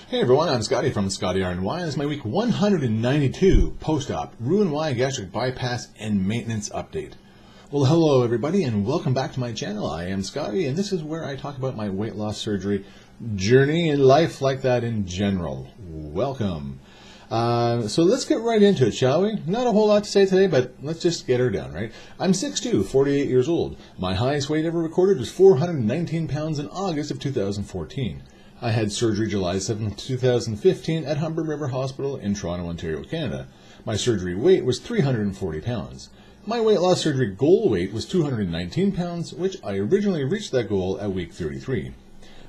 Hey everyone, I'm Scotty from Skotti RNY, and this is my week 192 post-op Roux-en-Y gastric bypass and maintenance update. Well, hello everybody, and welcome back to my channel. I am Scotty, and this is where I talk about my weight loss surgery journey and life like that in general. Welcome. So let's get right into it, shall we? Not a whole lot to say today, but let's just get her done, right? I'm 6'2", 48 years old. My highest weight ever recorded was 419 pounds in August of 2014. I had surgery July 7, 2015 at Humber River Hospital in Toronto, Ontario, Canada. My surgery weight was 340 pounds. My weight loss surgery goal weight was 219 pounds, which I originally reached that goal at week 33.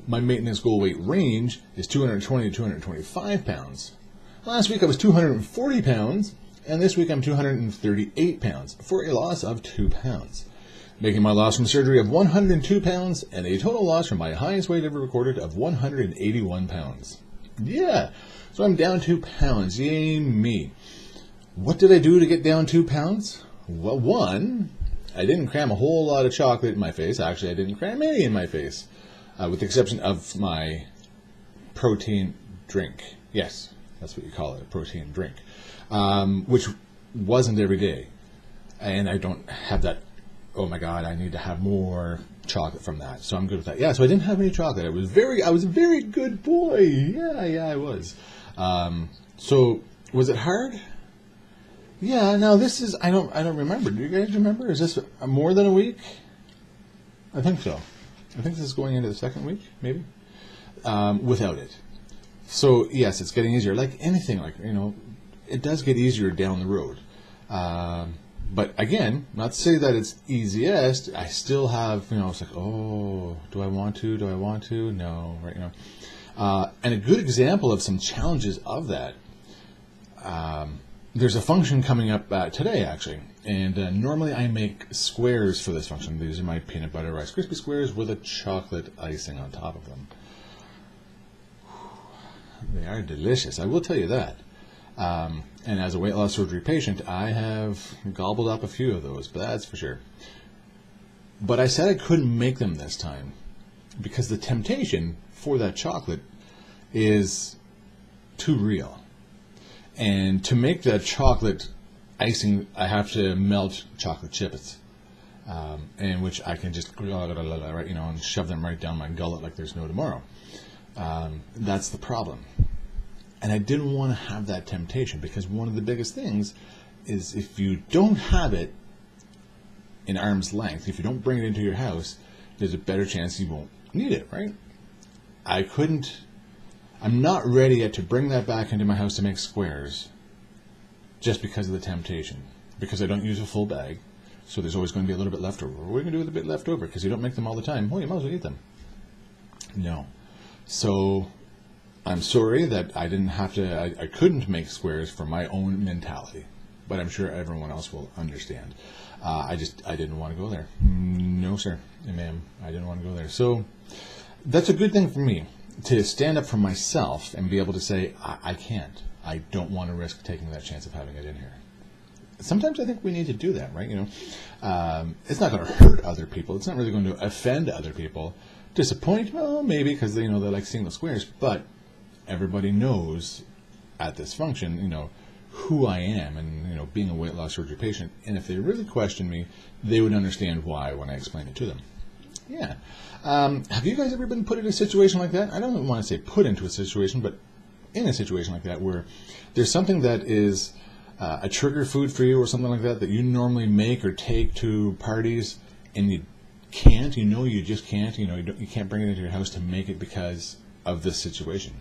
My maintenance goal weight range is 220 to 225 pounds. Last week I was 240 pounds, and this week I'm 238 pounds, for a loss of 2 pounds. Making my loss from surgery of 102 pounds and a total loss from my highest weight ever recorded of 181 pounds. Yeah, so I'm down 2 pounds. Yay me. What did I do to get down 2 pounds? Well, one, I didn't cram a whole lot of chocolate in my face. Actually, I didn't cram any in my face, with the exception of my protein drink. Yes, that's what you call it, a protein drink, which wasn't every day. And I don't have that, oh my God, I need to have more chocolate from that. So I'm good with that. Yeah, so I didn't have any chocolate. I was a very good boy. Yeah, I was. So was it hard? Yeah, no, this is, I don't remember. Do you guys remember? Is this more than a week? I think so. I think this is going into the second week, maybe, without it. So yes, it's getting easier. Like anything, it does get easier down the road. But again, not to say that it's easiest, I still have, it's like, oh, do I want to? No, right, and a good example of some challenges of that, there's a function coming up today, actually, and normally I make squares for this function. These are my peanut butter Rice Krispie squares with a chocolate icing on top of them. They are delicious, I will tell you that. And as a weight loss surgery patient, I have gobbled up a few of those, but that's for sure. But I said I couldn't make them this time because the temptation for that chocolate is too real. And to make that chocolate icing, I have to melt chocolate chips, and which I can just, right, and shove them right down my gullet like there's no tomorrow. That's the problem. And I didn't want to have that temptation because one of the biggest things is if you don't have it in arm's length, if you don't bring it into your house, there's a better chance you won't need it, right? I'm not ready yet to bring that back into my house to make squares just because of the temptation. Because I don't use a full bag, so there's always going to be a little bit left over. What are we going to do with a bit left over? Because you don't make them all the time. Well, you might as well eat them. No. So I'm sorry that I didn't have to, I couldn't make squares for my own mentality, but I'm sure everyone else will understand. I didn't want to go there. No, sir, ma'am, I didn't want to go there. So that's a good thing for me, to stand up for myself and be able to say, I can't. I don't want to risk taking that chance of having it in here. Sometimes I think we need to do that, right? It's not going to hurt other people. It's not really going to offend other people. Disappoint? Well, maybe, because they like seeing the squares, but everybody knows at this function, who I am and, being a weight loss surgery patient. And if they really question me, they would understand why when I explain it to them. Yeah. Have you guys ever been put in a situation like that? I don't want to say put into a situation, but in a situation like that where there's something that is a trigger food for you or something like that you normally make or take to parties and you can't, you just can't, you can't bring it into your house to make it because of this situation.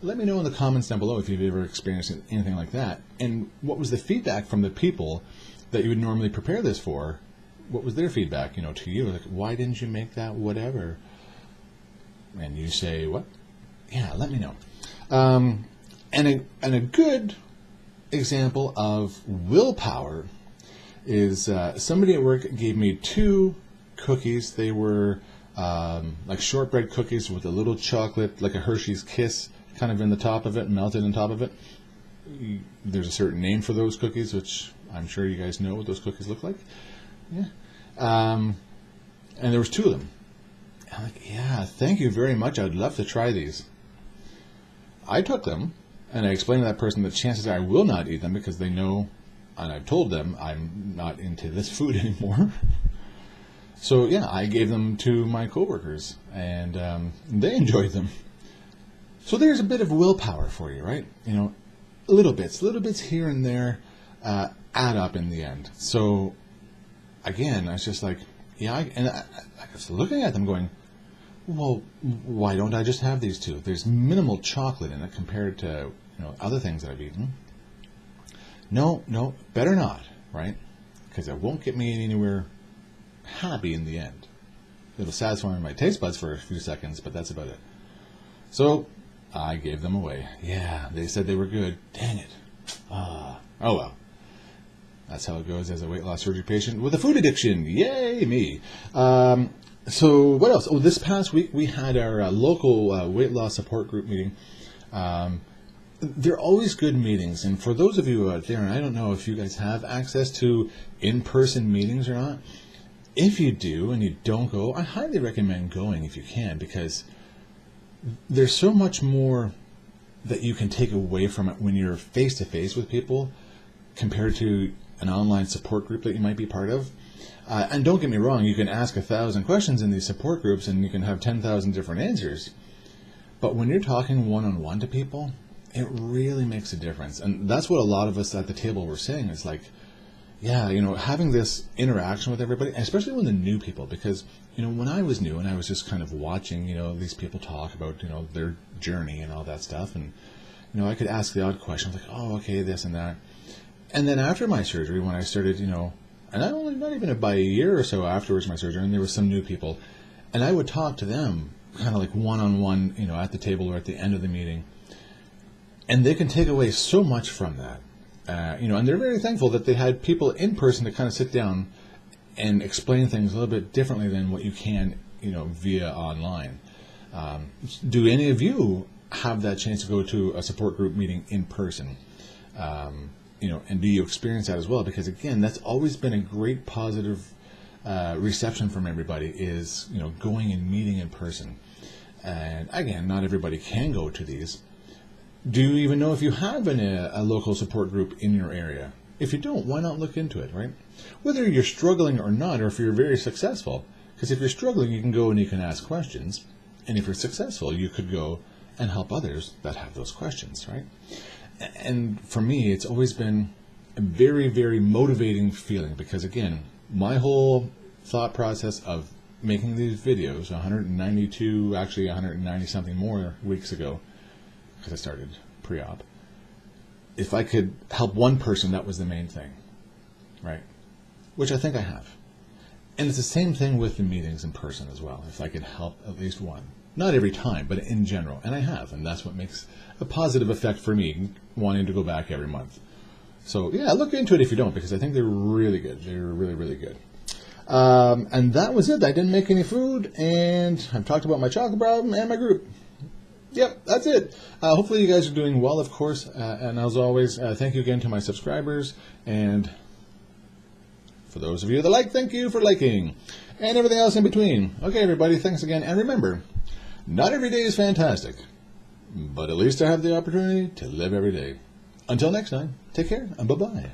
Let me know in the comments down below if you've ever experienced anything like that, and what was the feedback from the people that you would normally prepare this for. What was their feedback, to you? Like, why didn't you make that whatever? And you say, what? Yeah, let me know. And a good example of willpower is somebody at work gave me 2 cookies. They were like shortbread cookies with a little chocolate, like a Hershey's Kiss, kind of in the top of it, melted on top of it. There's a certain name for those cookies, which I'm sure you guys know what those cookies look like. Yeah. And there was 2 of them. I'm like, yeah, thank you very much. I'd love to try these. I took them, and I explained to that person that chances are I will not eat them because they know, and I've told them I'm not into this food anymore. So yeah, I gave them to my coworkers, and they enjoyed them. So there's a bit of willpower for you, right? Little bits here and there add up in the end. So again, I was just like, I was looking at them going, well, why don't I just have these two? There's minimal chocolate in it compared to other things that I've eaten. No, better not, right? Because it won't get me anywhere happy in the end. It'll satisfy my taste buds for a few seconds, but that's about it. So I gave them away. Yeah, they said they were good. Dang it. Oh well. That's how it goes as a weight loss surgery patient with a food addiction. Yay, me. So what else? Oh, this past week we had our local weight loss support group meeting. They're always good meetings. And for those of you out there, and I don't know if you guys have access to in-person meetings or not, if you do and you don't go, I highly recommend going if you can, because there's so much more that you can take away from it when you're face-to-face with people compared to an online support group that you might be part of. And don't get me wrong, you can ask 1,000 questions in these support groups and you can have 10,000 different answers. But when you're talking one-on-one to people, it really makes a difference. And that's what a lot of us at the table were saying. It's like, yeah, having this interaction with everybody, especially when the new people, because, when I was new and I was just kind of watching, these people talk about, their journey and all that stuff. And, I could ask the odd question, like, oh, okay, this and that. And then after my surgery, when I started, and not even about a year or so afterwards my surgery, and there were some new people, and I would talk to them kind of like one-on-one, at the table or at the end of the meeting. And they can take away so much from that. And they're very thankful that they had people in person to kind of sit down and explain things a little bit differently than what you can, via online. Do any of you have that chance to go to a support group meeting in person? And do you experience that as well? Because again, that's always been a great positive reception from everybody is, going and meeting in person. And again, not everybody can go to these. Do you even know if you have a local support group in your area? If you don't, why not look into it, right? Whether you're struggling or not, or if you're very successful. Because if you're struggling, you can go and you can ask questions. And if you're successful, you could go and help others that have those questions, right? And for me, it's always been a very, very motivating feeling. Because again, my whole thought process of making these videos, 192, actually 190 something more weeks ago, because I started pre-op, if I could help one person, that was the main thing, right? Which I think I have. And it's the same thing with the meetings in person as well. If I could help at least one. Not every time, but in general. And I have. And that's what makes a positive effect for me, wanting to go back every month. So, yeah, look into it if you don't, because I think they're really good. They're really, really good. And that was it. I didn't make any food, and I've talked about my chocolate problem and my group. Yep, that's it. Hopefully you guys are doing well, of course. And as always, thank you again to my subscribers. And for those of you that like, thank you for liking. And everything else in between. Okay, everybody, thanks again. And remember, not every day is fantastic. But at least I have the opportunity to live every day. Until next time, take care and bye-bye.